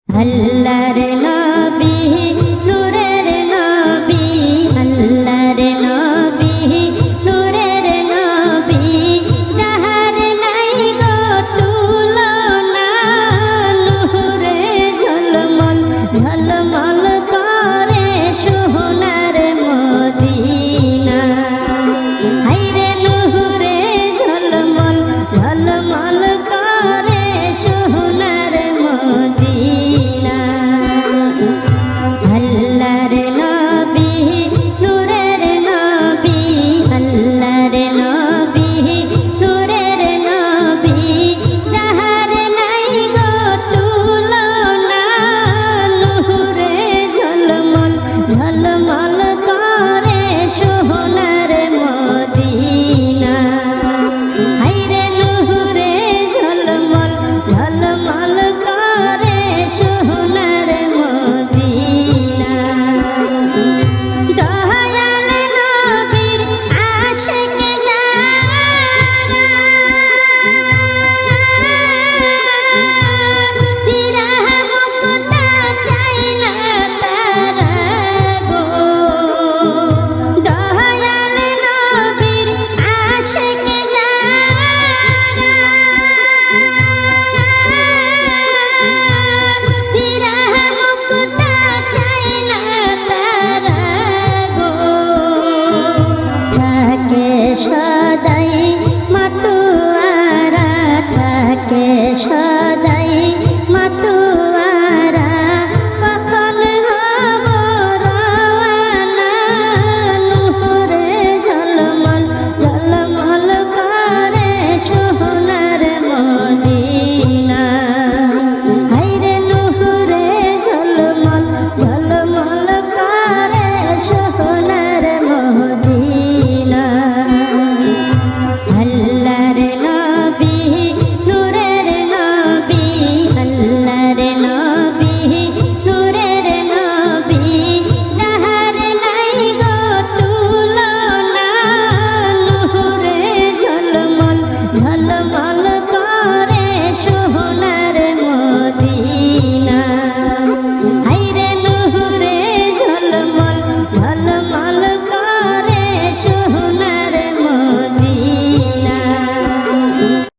আল্লাহর নবী নূরের নবী আল্লাহর নবী নূরের নবী যাহার নাই গো তুলনা নূরে ঝলমল ঝলমল করে সোনার মদিনা হায়রে নূরে ঝলমল ঝলমল করে সোনার মদিনা আল্লাহর নবী নূরের নবী আল্লাহর নবী নূরের নবী যাহার নাই গো তুলনা নূরে ঝলমল ঝলমল করে সোনার মদিনা হায়রে নূরে ঝলমল ঝলমল করে সোনার